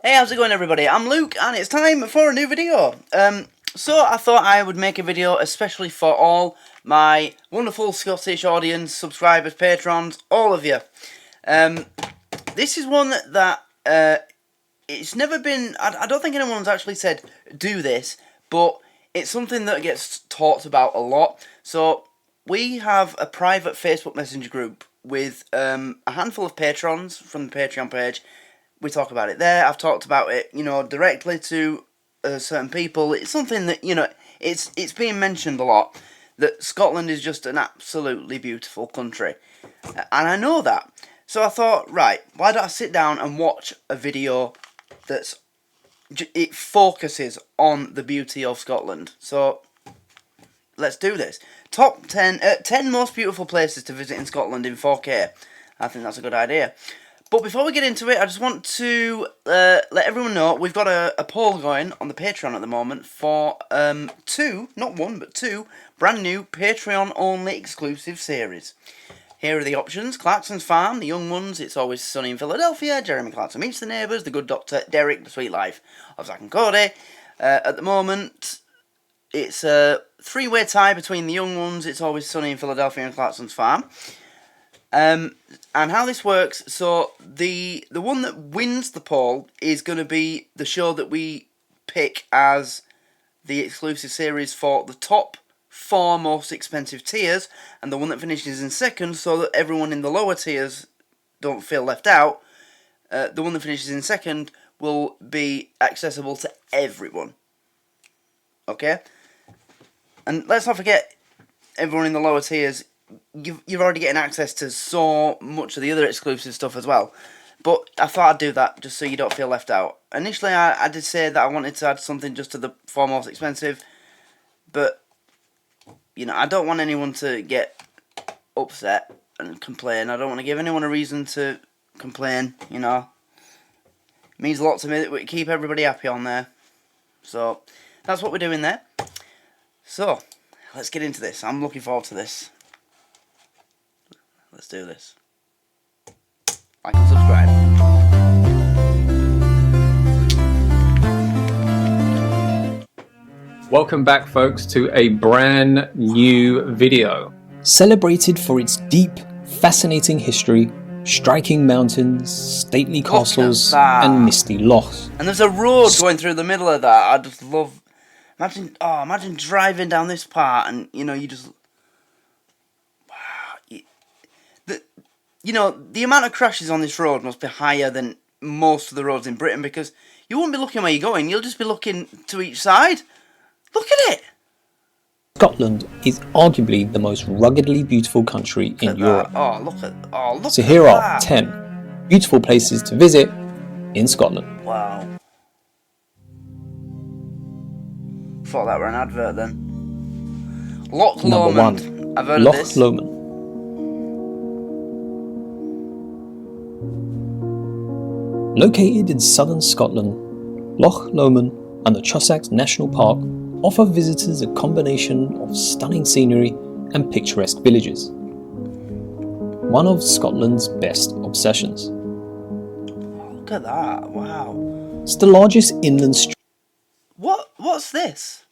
Hey, how's it going everybody? I'm Luke and it's time for a new video. So I thought I would make a video especially for all my wonderful Scottish audience, subscribers, patrons, all of you. This is one that it's never been, I don't think anyone's actually said do this, but it's something that gets talked about a lot. So we have a private Facebook Messenger group with a handful of patrons from the Patreon page. We talk about it there. I've talked about it, directly to certain people. It's something that, it's being mentioned a lot, that Scotland is just an absolutely beautiful country. And I know that. So I thought, right, why don't I sit down and watch a video it focuses on the beauty of Scotland. So let's do this. Top 10 most beautiful places to visit in Scotland in 4K. I think that's a good idea. But before we get into it, I just want to let everyone know we've got a poll going on the Patreon at the moment for two, not one, but two brand new Patreon-only exclusive series. Here are the options. Clarkson's Farm, The Young Ones, It's Always Sunny in Philadelphia, Jeremy Clarkson Meets the Neighbours, The Good Doctor, Derek, The Sweet Life of Zack and Cody. At the moment, it's a three-way tie between The Young Ones, It's Always Sunny in Philadelphia and Clarkson's Farm. And how this works, so the one that wins the poll is going to be the show that we pick as the exclusive series for the top 4 most expensive tiers, and the one that finishes in second, so that everyone in the lower tiers don't feel left out, the one that finishes in second will be accessible to everyone. Okay? And let's not forget, everyone in the lower tiers, you're already getting access to so much of the other exclusive stuff as well. But I thought I'd do that just so you don't feel left out. Initially, I did say that I wanted to add something just to the 4 most expensive, but I don't want anyone to get upset and complain. I don't want to give anyone a reason to complain. It means a lot to me that we keep everybody happy on there. So that's what we're doing there. So let's get into this. I'm looking forward to this. Let's do this. Like and subscribe. Welcome back, folks, to a brand new video. Celebrated for its deep, fascinating history, striking mountains, stately castles, and misty lochs. And there's a road going through the middle of that. I just love. Imagine driving down this part, and you just. The amount of crashes on this road must be higher than most of the roads in Britain, because you won't be looking where you're going, you'll just be looking to each side. Look at it! Scotland is arguably the most ruggedly beautiful country in Europe. Look so here are 10 beautiful places to visit in Scotland. Wow. Thought that were an advert then. Loch Lomond. Number 1. I've heard of this. Loch Lomond. Located in southern Scotland, Loch Lomond and the Trossachs National Park offer visitors a combination of stunning scenery and picturesque villages. One of Scotland's best obsessions. Look at that, wow. It's the largest inland stream. What's this?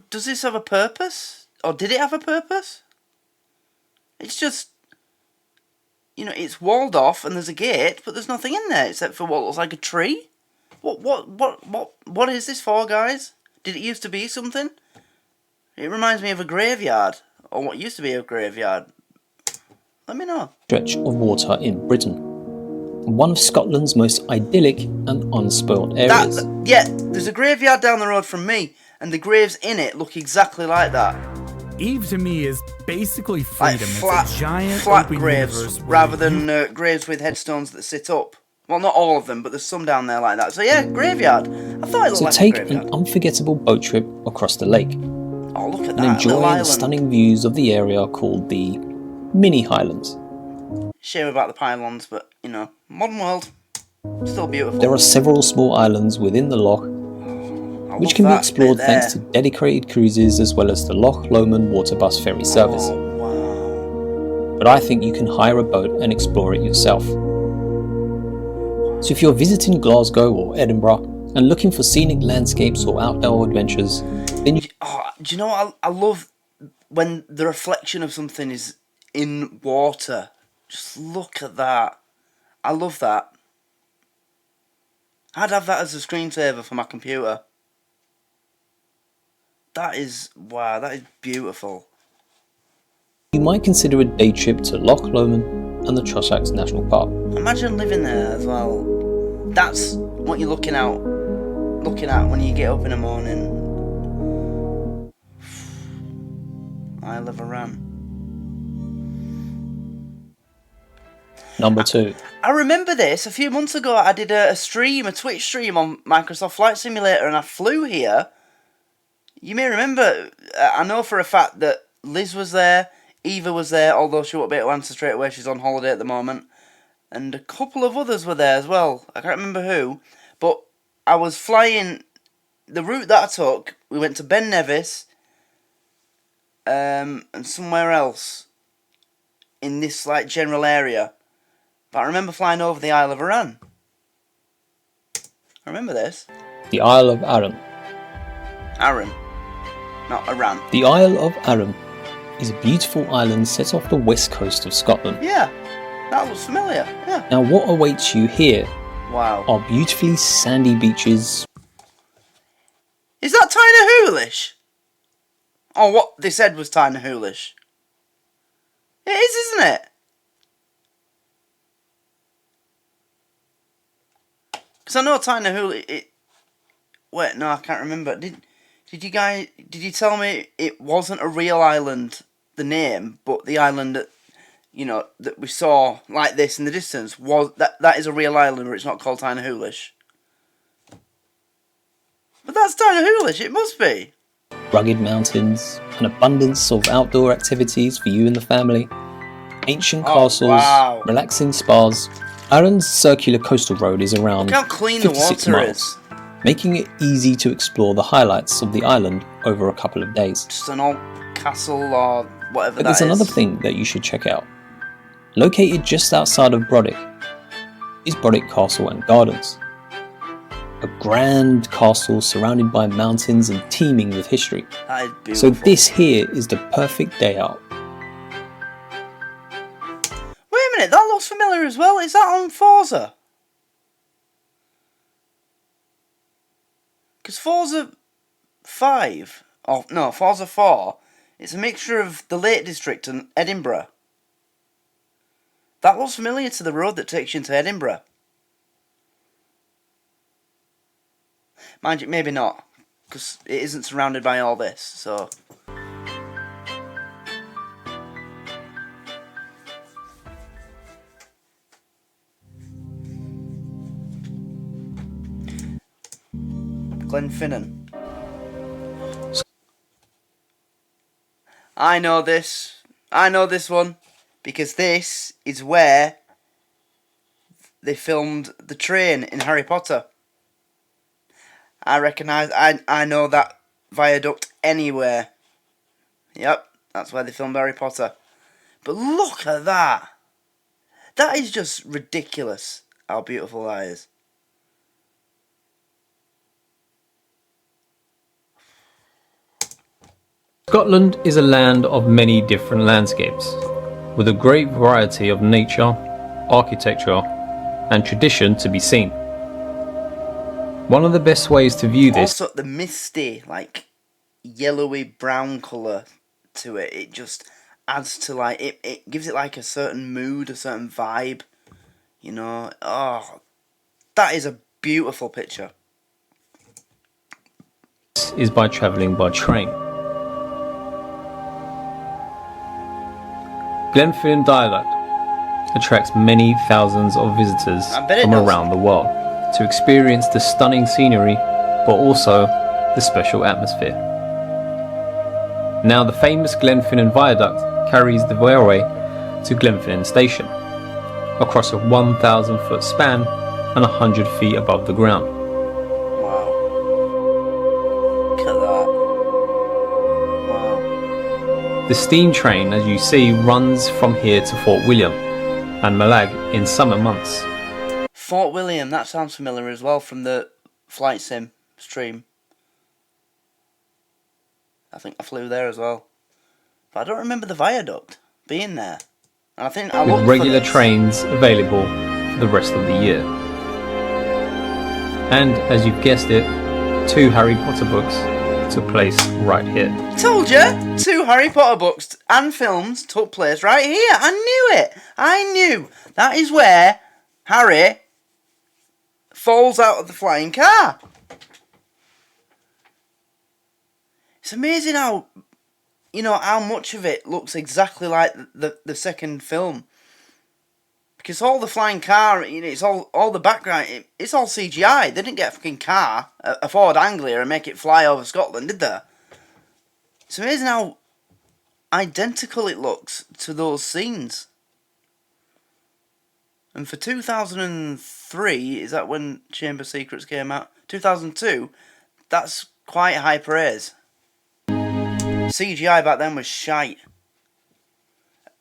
Does this have a purpose? Or did it have a purpose? It's just... it's walled off and there's a gate, but there's nothing in there except for what looks like a tree. What is this for, guys? Did it used to be something? It reminds me of a graveyard, or what used to be a graveyard. Let me know. Stretch of water in Britain. One of Scotland's most idyllic and unspoilt areas. There's a graveyard down the road from me, and the graves in it look exactly like that. Eve to me is basically freedom. Like it's a giant flat open graves, rather than graves with headstones that sit up. Well, not all of them, but there's some down there like that. So yeah, graveyard. I thought it looked like a graveyard. So take an unforgettable boat trip across the lake. Oh, look at that. And enjoy the stunning views of the area called the Mini Highlands. Shame about the pylons, but, modern world, still beautiful. There are several small islands within the loch, which can be explored thanks to dedicated cruises as well as the Loch Lomond water bus ferry service. Oh, wow. but I think you can hire a boat and explore it yourself. So if you're visiting Glasgow or Edinburgh and looking for scenic landscapes or outdoor adventures, then you... Oh, do you know what I love? When the reflection of something is in water. Just look at that. I love that. I'd have that as a screensaver for my computer. That is, wow, that is beautiful. You might consider a day trip to Loch Lomond and the Trossachs National Park. Imagine living there as well. That's what you're looking at when you get up in the morning. Isle of Arran. Number 2. I remember this a few months ago. I did a Twitch stream on Microsoft Flight Simulator, and I flew here. You may remember, I know for a fact that Liz was there, Eva was there, although she won't be able to answer straight away, she's on holiday at the moment. And a couple of others were there as well. I can't remember who, but I was flying, the route that I took, we went to Ben Nevis, and somewhere else in this like general area. But I remember flying over the Isle of Arran. I remember this. The Isle of Arran. Arran, not Arran. The Isle of Arran is a beautiful island set off the west coast of Scotland. Yeah, that looks familiar, yeah. Now what awaits you here Wow. are beautifully sandy beaches. Is that Tyne Hoolish? Oh, what they said was Tyne Hoolish. It is, isn't it? Because I know Tyne Hoolish. Wait, no, I can't remember. Did you tell me it wasn't a real island, the name, but the island that, you know, that we saw like this in the distance was that is a real island, but it's not called Tyne Hoolish. But that's Tyne Hoolish, it must be. Rugged mountains, an abundance of outdoor activities for you and the family, ancient castles, wow. relaxing spas. Arran's circular coastal road is around Look how clean the 56 water miles, is. making it easy to explore the highlights of the island over a couple of days. Just an old castle or whatever But that is. there's another thing that you should check out. Located just outside of Brodick is Brodick Castle and Gardens. A grand castle surrounded by mountains and teeming with history. That is beautiful. So this here is the perfect day out. Wait a minute, that looks familiar as well. Is that on Forza? Because Forza 5, oh no, Forza 4, it's a mixture of the Lake District and Edinburgh. That looks familiar to the road that takes you into Edinburgh. Mind you, maybe not, because it isn't surrounded by all this, so... Glenfinnan. I know this one, because this is where they filmed the train in Harry Potter. I know that viaduct anywhere. Yep, that's where they filmed Harry Potter. But look at that! That is just ridiculous, how beautiful that is. Scotland is a land of many different landscapes, with a great variety of nature, architecture, and tradition to be seen. One of the best ways to view this... Also, the misty, like, yellowy brown colour to it, it just adds to, like, it gives it, like, a certain mood, a certain vibe, you know. Oh, that is a beautiful picture. ...is by travelling by train. Glenfinnan Viaduct attracts many thousands of visitors from around the world to experience the stunning scenery, but also the special atmosphere. Now the famous Glenfinnan Viaduct carries the railway to Glenfinnan Station, across a 1,000 foot span and 100 feet above the ground. Wow. Look at that. Wow. The steam train, as you see, runs from here to Fort William and Malag in summer months. Fort William, that sounds familiar as well from the flight sim stream. I think I flew there as well. But I don't remember the viaduct being there. And I think I looked with regular for this. trains available for the rest of the year. And as you've guessed it, 2 Harry Potter books took place right here. Told you! 2 Harry Potter books and films took place right here. I knew it! I knew! That is where Harry falls out of the flying car. It's amazing how, you know, how much of it looks exactly like the second film. Because all the flying car, you know, it's all the background, it's all CGI. They didn't get a fucking car, a Ford Anglia, and make it fly over Scotland, did they? It's amazing how identical it looks to those scenes. And for 2003, is that when Chamber of Secrets came out? 2002, that's quite high praise. CGI back then was shite.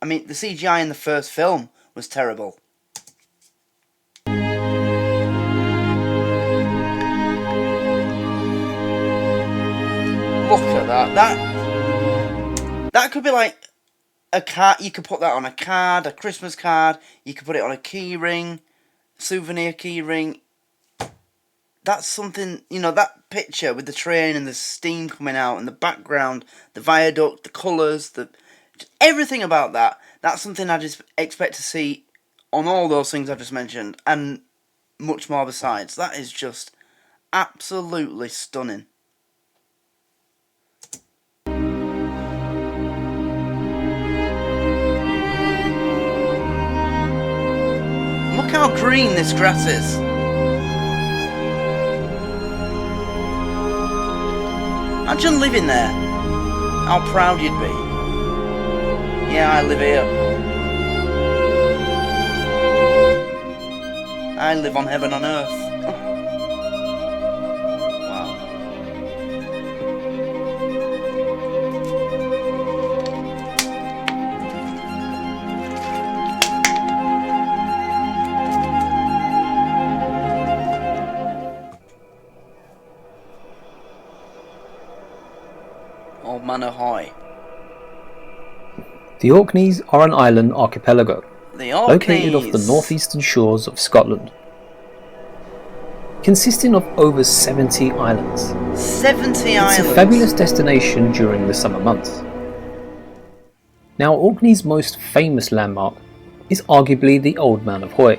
I mean, the CGI in the first film was terrible. Look at that. That could be like a card. You could put that on a card, a Christmas card. You could put it on a key ring, souvenir key ring. That's something, you know, that picture with the train and the steam coming out and the background, the viaduct, the colours, everything about that. That's something I just expect to see on all those things I've just mentioned and much more besides. That is just absolutely stunning. Look how green this grass is. Imagine living there. How proud you'd be. Yeah, I live here. I live on heaven on earth. Wow. Old Man Ahoy. The Orkneys are an island archipelago, The Orkneys. located off the northeastern shores of Scotland, consisting of over 70 islands. 70 It's islands. a fabulous destination during the summer months. Now, Orkney's most famous landmark is arguably the Old Man of Hoy,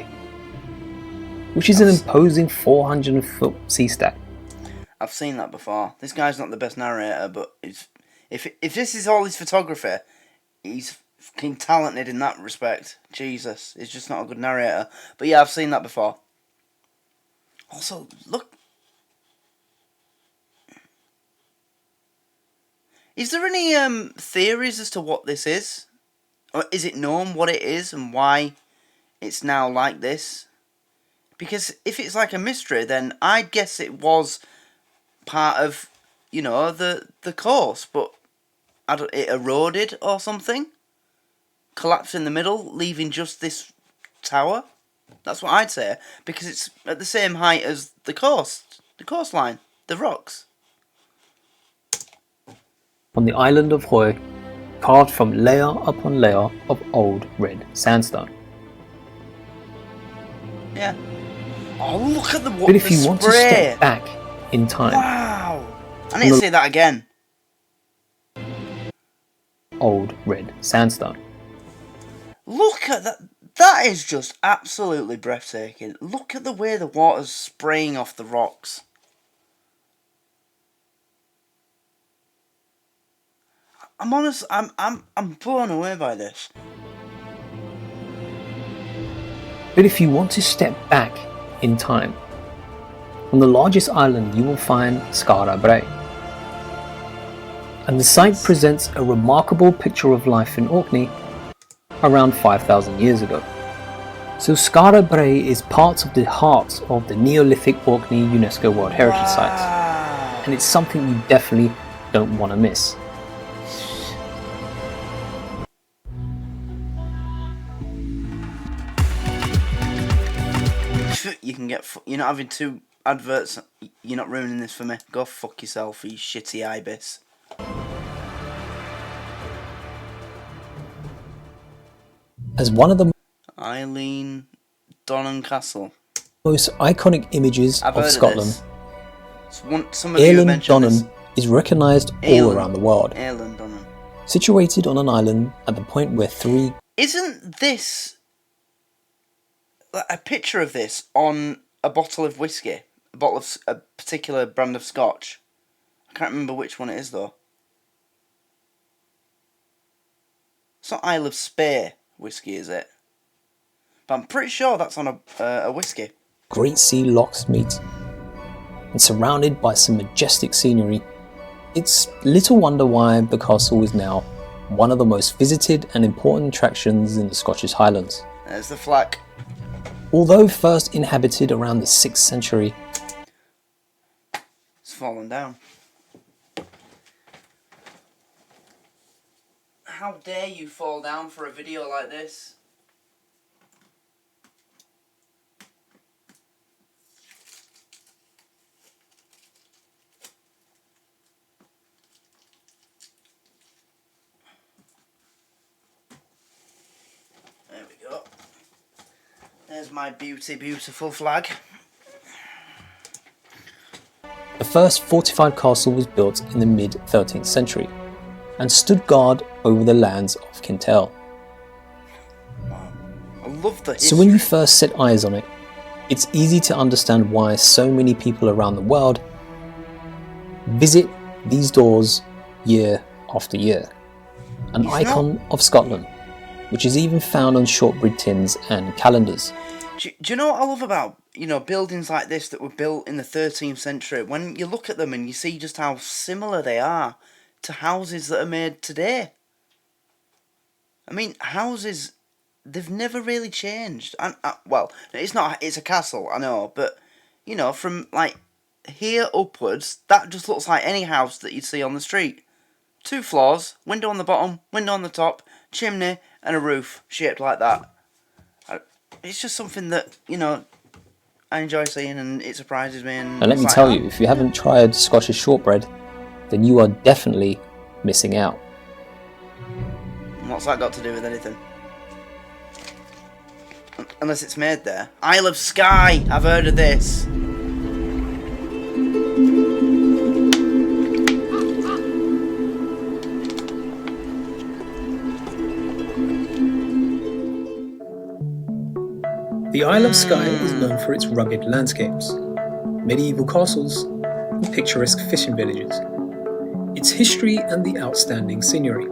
which is an imposing 400-foot sea stack. I've seen that before. This guy's not the best narrator, but if this is all his photography, he's fucking talented in that respect. Jesus, he's just not a good narrator. But yeah, I've seen that before. Also, look. Is there any theories as to what this is? Or is it known what it is and why it's now like this? Because if it's like a mystery, then I'd guess it was part of, you know, the course, but it eroded or something, collapsed in the middle, leaving just this tower. That's what I'd say, because it's at the same height as the coastline, the rocks. On the island of Hoy, carved from layer upon layer of old red sandstone. Yeah. Oh, look at the water. But if you want to step back in time, wow! I need to see that again. old red sandstone. Look at that. That is just absolutely breathtaking. Look at the way the water's spraying off the rocks. I'm honest, I'm blown away by this. But if you want to step back in time, on the largest island you will find Skara Brae. And the site presents a remarkable picture of life in Orkney around 5,000 years ago. So Skara Brae is part of the heart of the Neolithic Orkney UNESCO World Heritage Site, and it's something you definitely don't want to miss. You can get... You're not having 2 adverts. You're not ruining this for me. Go fuck yourself, you shitty ibis. As one of the Eileen Donnan Castle. most iconic images I've of heard Scotland, of this. Some of you mentioned this. Donnan is recognised all around the world. Eileen Donnan. Situated on an island at the point where 3... Isn't this a picture of this on a bottle of whiskey? A bottle of a particular brand of scotch? I can't remember which one it is though. It's not Isle of Spey whiskey, is it? But I'm pretty sure that's on a whiskey. Great Sea Lochs meet, and surrounded by some majestic scenery, it's little wonder why the castle is now one of the most visited and important attractions in the Scottish Highlands. There's the flag. Although first inhabited around the 6th century, It's fallen down. How dare you fall down for a video like this? There we go. There's my beautiful flag. the first fortified castle was built in the mid-13th century and stood guard over the lands of Kintel. I love the history. So when you first set eyes on it, it's easy to understand why so many people around the world visit these doors year after year. An icon of Scotland, which is even found on shortbread tins and calendars. Do you know what I love about, buildings like this that were built in the 13th century? When you look at them and you see just how similar they are to houses that are made today. I mean, houses, they've never really changed. Well, it's a castle, I know, but, from, here upwards, that just looks like any house that you'd see on the street. 2 floors, window on the bottom, window on the top, chimney, and a roof shaped like that. It's just something that, I enjoy seeing, and it surprises me. And let me tell you, if you haven't tried Scottish shortbread, then you are definitely missing out. What's that got to do with anything? Unless it's made there. Isle of Skye! I've heard of this. The Isle of Skye is known for its rugged landscapes, medieval castles, and picturesque fishing villages, its history and the outstanding scenery.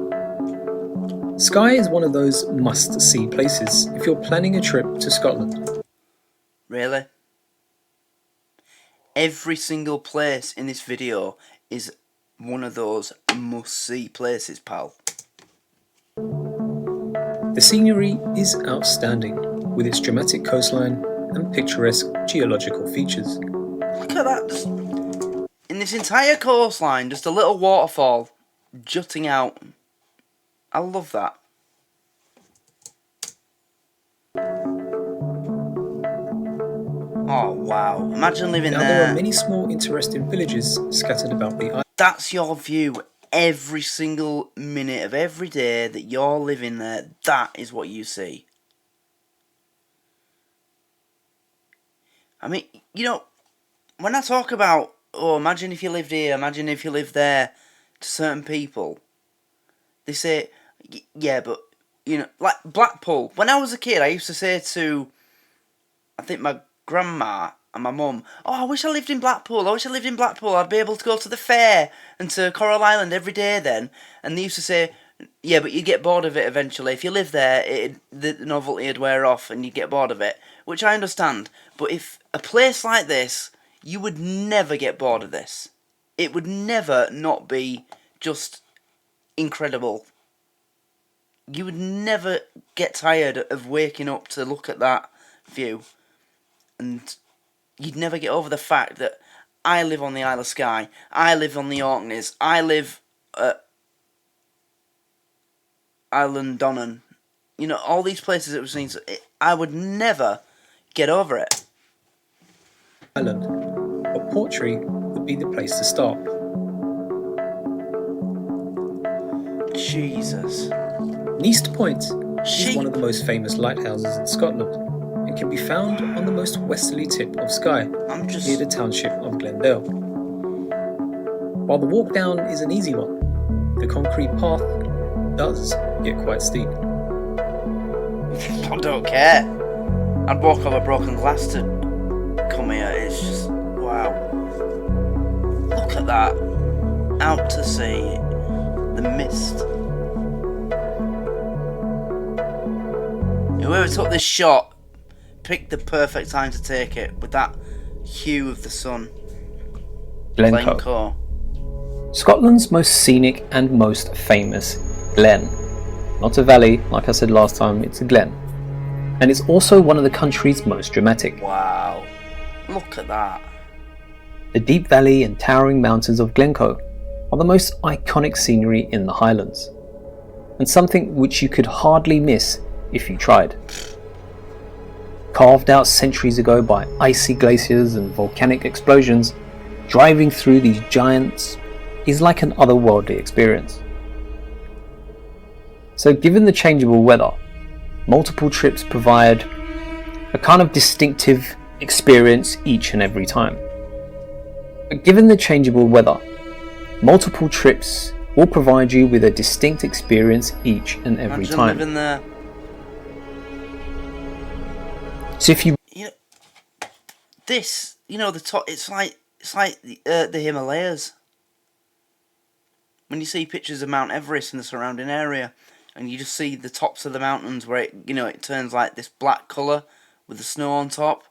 Skye is one of those must-see places if you're planning a trip to Scotland. Really? Every single place in this video is one of those must-see places, pal. The scenery is outstanding, with its dramatic coastline and picturesque geological features. Look at that. In this entire coastline, just a little waterfall jutting out. I love that. Oh wow, imagine living Now, there. there are many small interesting villages scattered about the island. That's your view every single minute of every day that you're living there. That is what you see. I mean, when I talk about, imagine if you lived here, imagine if you lived there, to certain people, they say, yeah, but, like Blackpool. When I was a kid, I used to say to, I think my grandma and my mum, I wish I lived in Blackpool, I'd be able to go to the fair and to Coral Island every day then. And they used to say, yeah, but you'd get bored of it eventually. If you live there, the novelty would wear off and you'd get bored of it, which I understand. But if a place like this, you would never get bored of this. It would never not be just incredible. You would never get tired of waking up to look at that view. And you'd never get over the fact that I live on the Isle of Skye, I live on the Orkneys, I live at Island Donnan. All these places that we've seen, I would never get over it. Island, but Portree would be the place to start. Jesus. Neast Point is Sheep. one of the most famous lighthouses in Scotland and can be found on the most westerly tip of Skye, near the township of Glendale. While the walk down is an easy one, the concrete path does get quite steep. I don't care. I'd walk over broken glass to come here. It's just, wow. Look at that. Out to sea. The mist. Whoever took this shot picked the perfect time to take it with that hue of the sun. Glencoe. Scotland's most scenic and most famous glen. Not a valley, like I said last time, it's a glen. And it's also one of the country's most dramatic. Wow. Look at that. The deep valley and towering mountains of Glencoe are the most iconic scenery in the Highlands, and something which you could hardly miss if you tried. Carved out centuries ago by icy glaciers and volcanic explosions, driving through these giants is like an otherworldly experience. So given the changeable weather, multiple trips provide a kind of distinctive experience each and every time. But given the changeable weather, multiple trips will provide you with a distinct experience each and every time. Living there. So if you this, the top, it's like the Himalayas. When you see pictures of Mount Everest and the surrounding area, and you just see the tops of the mountains where it turns like this black colour with the snow on top.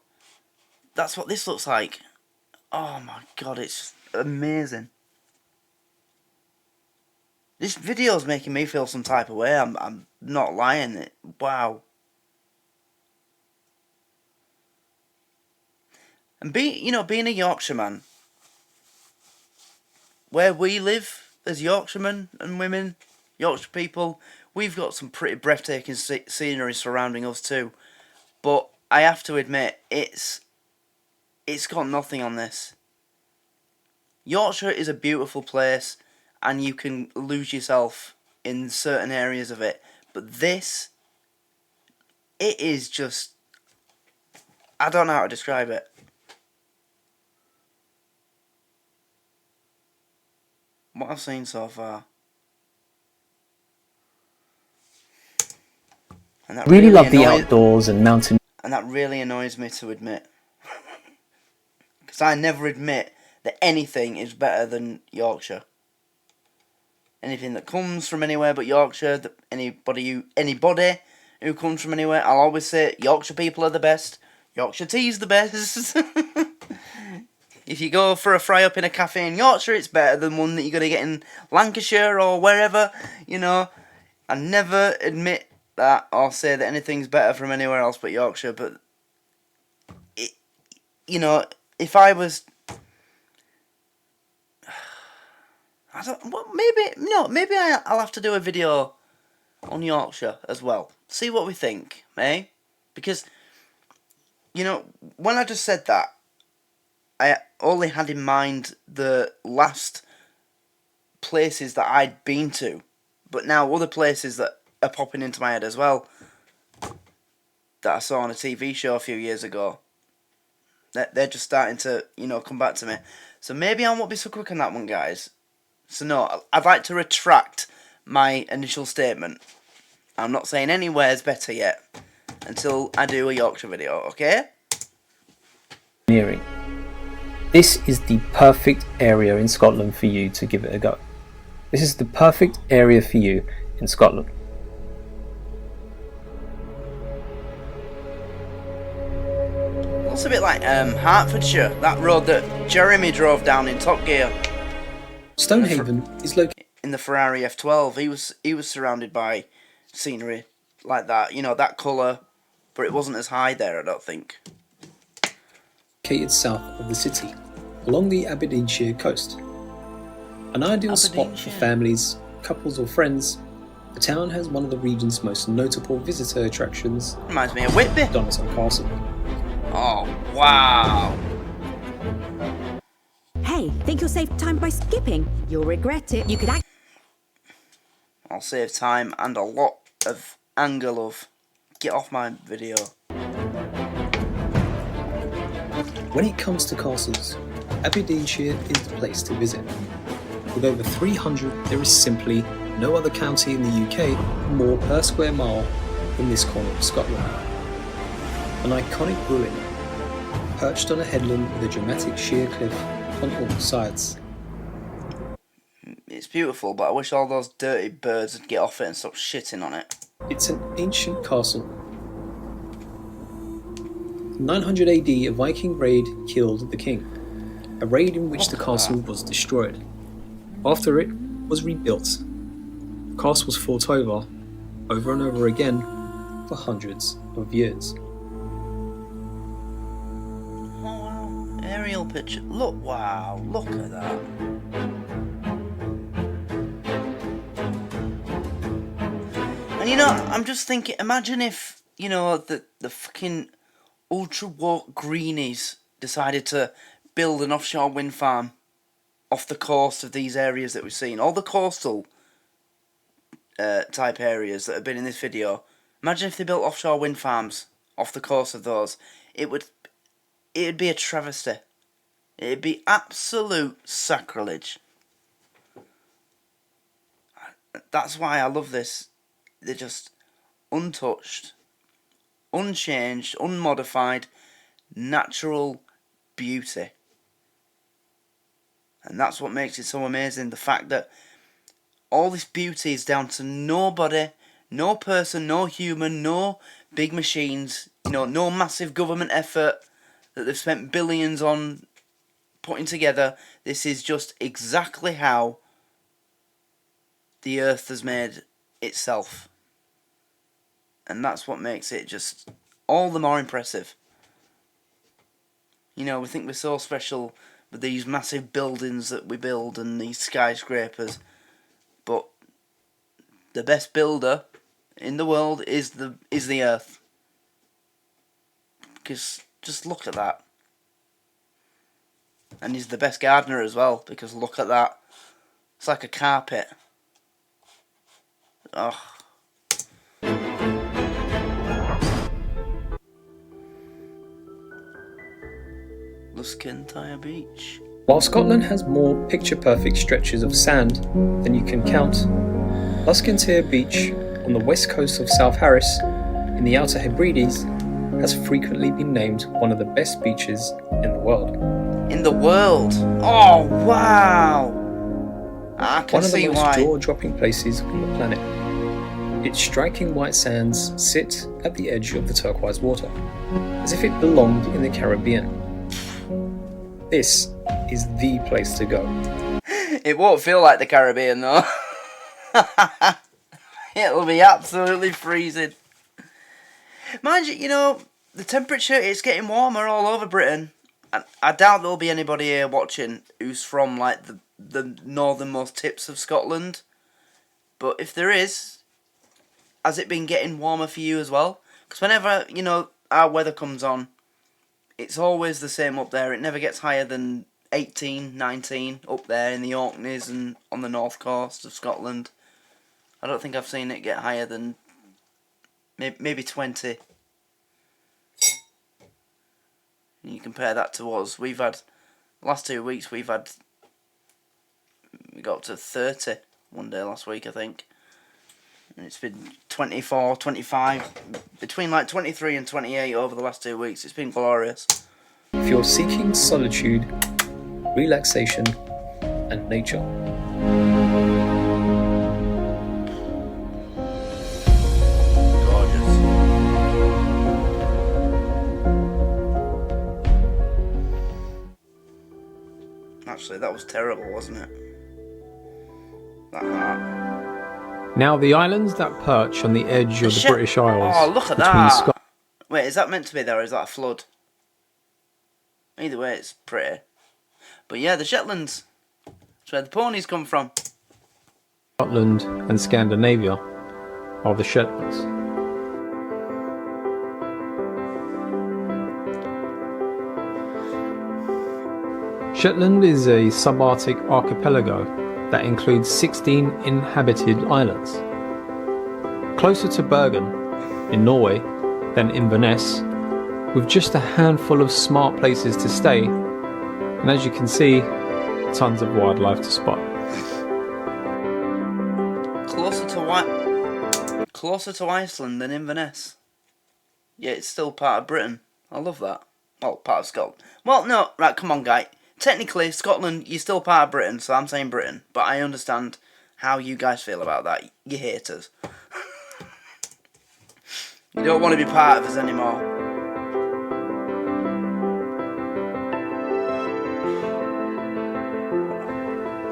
That's what this looks like. Oh my god, it's just amazing. This video's making me feel some type of way. I'm not lying. Wow. And being a Yorkshireman, where we live as Yorkshiremen and women, Yorkshire people, we've got some pretty breathtaking scenery surrounding us too. But I have to admit, it's got nothing on this. Yorkshire is a beautiful place, and you can lose yourself in certain areas of it. But this, it is just, I don't know how to describe it. What I've seen so far. And that really love the outdoors and mountain. And that really annoys me to admit. Because I never admit that anything is better than Yorkshire. Anything that comes from anywhere but Yorkshire, anybody who comes from anywhere, I'll always say Yorkshire people are the best. Yorkshire tea's the best. If you go for a fry up in a cafe in Yorkshire, it's better than one that you're going to get in Lancashire or wherever, I never admit that or say that anything's better from anywhere else but Yorkshire, but, if I was... maybe I'll have to do a video on Yorkshire as well. See what we think, eh? Because, when I just said that, I only had in mind the last places that I'd been to, but now other places that are popping into my head as well, that I saw on a TV show a few years ago, they're just starting to, come back to me. So maybe I won't be so quick on that one, guys. So no, I'd like to retract my initial statement. I'm not saying anywhere's better yet, until I do a Yorkshire video, okay? This is the perfect area in Scotland for you to give it a go. This is the perfect area for you in Scotland. Looks a bit like Hertfordshire, that road that Jeremy drove down in Top Gear. Stonehaven is located in the Ferrari F12. He was surrounded by scenery like that, that colour, but it wasn't as high there, I don't think. Located south of the city, along the Aberdeenshire coast. An ideal spot for families, couples or friends, the town has one of the region's most notable visitor attractions. Reminds me of Whitby. Donnerton Castle. Oh, wow. Think you'll save time by skipping? You'll regret it. You could act. I'll save time and a lot of anger, love. Get off my video. When it comes to castles, Aberdeenshire is the place to visit. With over 300, there is simply no other county in the UK more per square mile than this corner of Scotland. An iconic ruin, perched on a headland with a dramatic sheer cliff on all sides. It's beautiful, but I wish all those dirty birds would get off it and stop shitting on it. It's an ancient castle. In 900 AD, a Viking raid killed the king, a raid in which the castle was destroyed. After it was rebuilt, the castle was fought over and over again for hundreds of years. Oh wow, aerial picture. Look, wow, look at that. And you know, I'm just thinking, imagine if, you know, the fucking ultra woke greenies decided to build an offshore wind farm off the coast of these areas that we've seen. All the coastal type areas that have been in this video. Imagine if they built offshore wind farms off the coast of those. It'd be a travesty. It'd be absolute sacrilege. That's why I love this. They're just untouched, unchanged, unmodified, natural beauty. And that's what makes it so amazing. The fact that all this beauty is down to nobody, no person, no human, no big machines, you know, no massive government effort that they've spent billions on putting together. This is just exactly how the earth has made itself. And that's what makes it just all the more impressive. You know, we think we're so special with these massive buildings that we build and these skyscrapers. But the best builder in the world is the earth. Because just look at that. And he's the best gardener as well, because look at that. It's like a carpet. Oh. Luskentyre Beach. While Scotland has more picture-perfect stretches of sand than you can count, Luskentyre Beach on the west coast of South Harris in the Outer Hebrides has frequently been named one of the best beaches in the world. In the world? Oh, wow! I can One of see the most why. jaw-dropping places on the planet. Its striking white sands sit at the edge of the turquoise water, as if it belonged in the Caribbean. This is the place to go. It won't feel like the Caribbean though. It'll be absolutely freezing. Mind you, you know, the temperature is getting warmer all over Britain. And I doubt there'll be anybody here watching who's from like the northernmost tips of Scotland. But if there is, has it been getting warmer for you as well? Because whenever, you know, our weather comes on, it's always the same up there. It never gets higher than 18, 19 up there in the Orkneys and on the north coast of Scotland. I don't think I've seen it get higher than maybe 20. And you compare that to us. We've had, last 2 weeks, we got up to 30 one day last week, I think. And it's been 24, 25, between like 23 and 28 over the last 2 weeks. It's been glorious. If you're seeking solitude, relaxation, and nature, Gorgeous. Actually, that was terrible, wasn't it? That. Now the islands that perch on the edge of the British Isles Oh, look at between that! Wait, is that meant to be there or is that a flood? Either way, it's pretty. But yeah, the Shetlands. That's where the ponies come from. Scotland and Scandinavia are the Shetlands. Shetland is a subarctic archipelago that includes 16 inhabited islands. Closer to Bergen, in Norway, than Inverness, with just a handful of smart places to stay, and as you can see, tons of wildlife to spot. Closer to Iceland than Inverness. Yeah, it's still part of Britain. I love that. Well, part of Scotland. Well, no, right, come on, guy. Technically, Scotland, you're still part of Britain, so I'm saying Britain. But I understand how you guys feel about that. You haters. You don't want to be part of us anymore.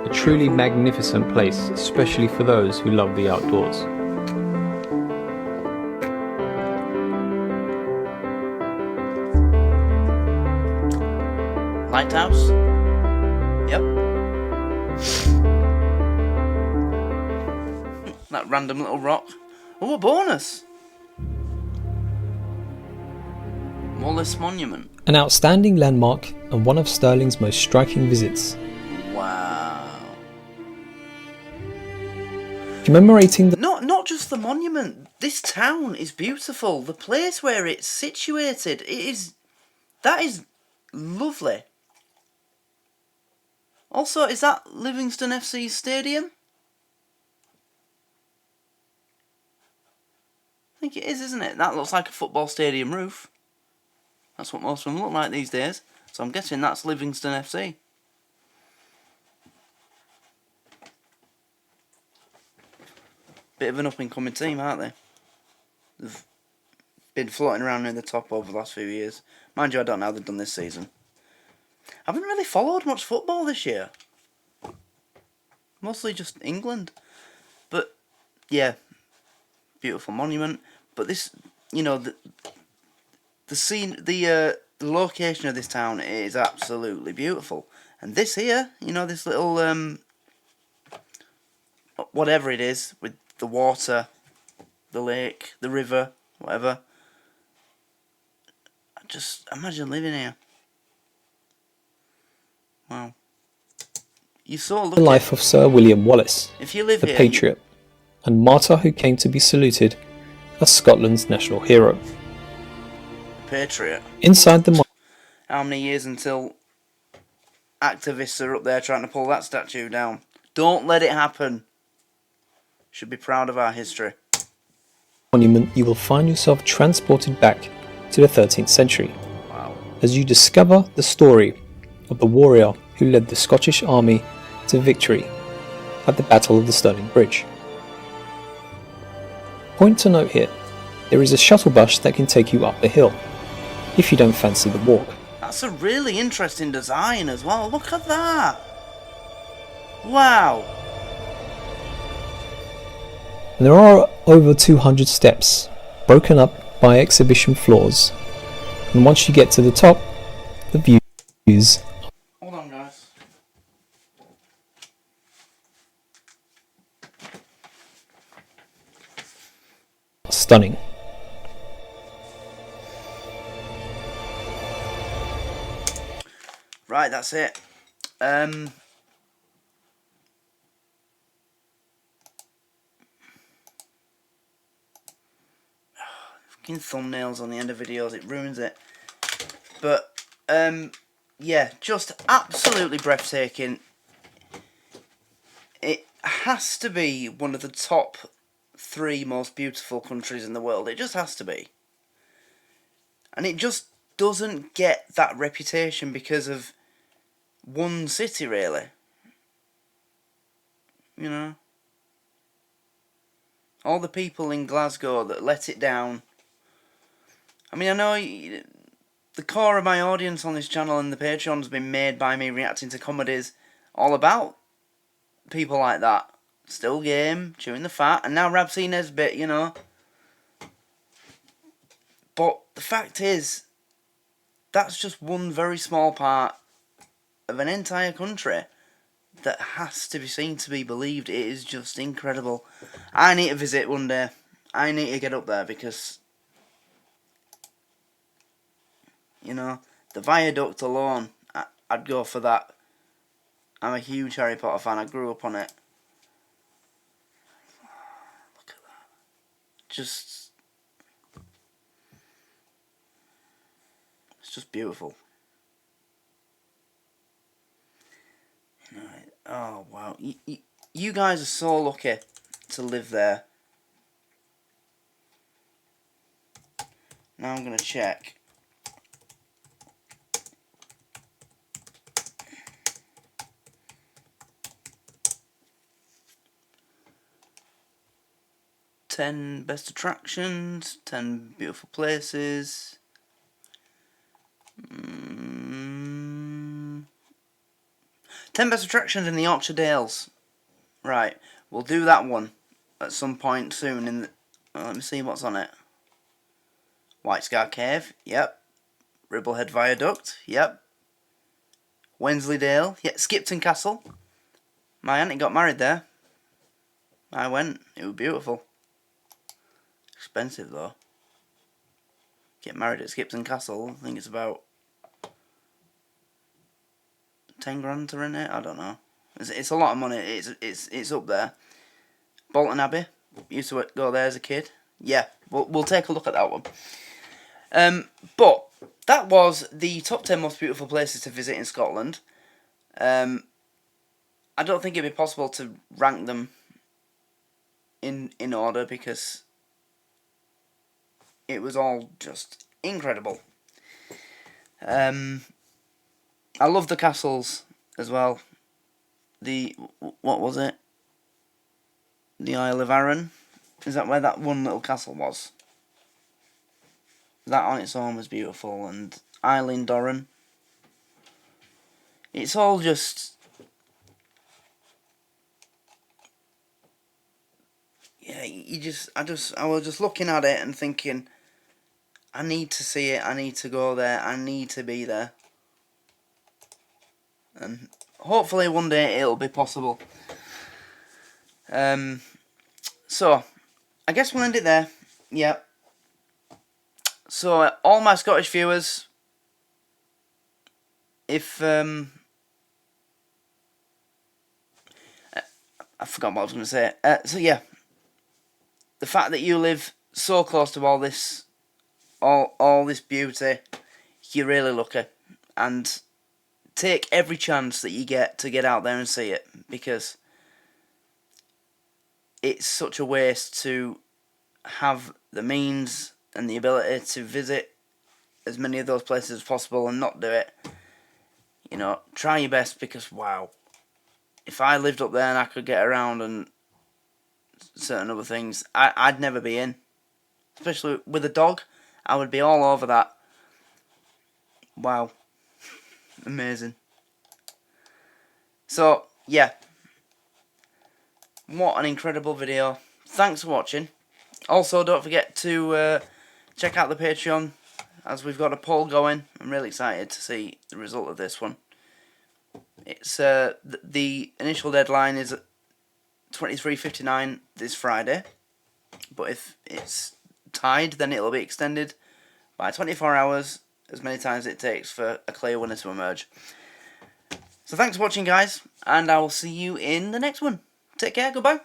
A truly magnificent place, especially for those who love the outdoors. Lighthouse? Yep. That random little rock. Oh, a bonus! Wallace Monument. An outstanding landmark and one of Stirling's most striking visits. Wow. Commemorating the Not just the monument. This town is beautiful. The place where it's situated, that is lovely. Also, is that Livingston FC's stadium? I think it is, isn't it? That looks like a football stadium roof. That's what most of them look like these days. So I'm guessing that's Livingston FC. Bit of an up-and-coming team, aren't they? They've been floating around near the top over the last few years. Mind you, I don't know how they've done this season. I haven't really followed much football this year. Mostly just England. But, yeah. Beautiful monument. But this, you know, the scene, the location of this town is absolutely beautiful. And this here, you know, this little, whatever it is, with the water, the lake, the river, whatever. Just imagine living here. Wow. You saw the life of Sir William Wallace, if you live the here, patriot, and martyr who came to be saluted as Scotland's national hero. Patriot. Inside the How many years until activists are up there trying to pull that statue down? Don't let it happen. Should be proud of our history. monument, you will find yourself transported back to the 13th century. Wow. As you discover the story of the warrior who led the Scottish army to victory at the Battle of the Stirling Bridge. Point to note here, there is a shuttle bus that can take you up the hill, if you don't fancy the walk. That's a really interesting design as well. Look at that. Wow. And there are over 200 steps, broken up by exhibition floors, and once you get to the top, the views Hold on, guys. are stunning. Right, that's it. Fucking thumbnails on the end of videos, it ruins it. But, yeah, just absolutely breathtaking. It has to be one of the top 3 most beautiful countries in the world. It just has to be. And it just doesn't get that reputation because of one city, really. You know? All the people in Glasgow that let it down. I mean, I know the core of my audience on this channel and the Patreon has been made by me reacting to comedies all about people like that. Still Game, Chewing the Fat, and now Rabsy Nesbitt, you know. But the fact is, that's just one very small part of an entire country that has to be seen to be believed. It is just incredible. I need to visit one day. I need to get up there because, you know, the viaduct alone, I'd go for that I'm a huge Harry Potter fan. I grew up on it. Look at that. It's just beautiful. Right. Oh, wow. You guys are so lucky to live there. Now I'm going to check. "10 best attractions, 10 beautiful places." 10 best attractions in the Yorkshire Dales. Right, we'll do that one at some point soon. Let me see what's on it. White Scar Cave, yep. Ribblehead Viaduct, yep. Wensleydale, yeah. Skipton Castle. My auntie got married there. I went, it was beautiful. Expensive though. Get married at Skipton Castle, I think it's about 10 grand to rent it. I don't know. It's a lot of money. It's up there. Bolton Abbey. Used to go there as a kid. Yeah, we'll take a look at that one. But that was the top 10 most beautiful places to visit in Scotland. I don't think it'd be possible to rank them in order because it was all just incredible. I love the castles as well. What was it? The Isle of Arran? Is that where that one little castle was? That on its own was beautiful. And Eilean Doran. It's all just... Yeah, I was just looking at it and thinking, I need to see it, I need to go there, I need to be there. And hopefully one day it'll be possible. So, I guess we'll end it there. Yep. So, all my Scottish viewers, if I forgot what I was going to say. So yeah, the fact that you live so close to all this beauty, you're really lucky, and take every chance that you get to get out there and see it, because it's such a waste to have the means and the ability to visit as many of those places as possible and not do it. You know, try your best, because wow, if I lived up there and I could get around and certain other things, I'd never be in. Especially with a dog, I would be all over that. Wow. Amazing. So, yeah. What an incredible video. Thanks for watching. Also, don't forget to check out the Patreon, as we've got a poll going. I'm really excited to see the result of this one. It's the initial deadline is 23:59 this Friday, but if it's tied, then it'll be extended by 24 hours, as many times it takes for a clear winner to emerge. So thanks for watching, guys, and I will see you in the next one. Take care, goodbye.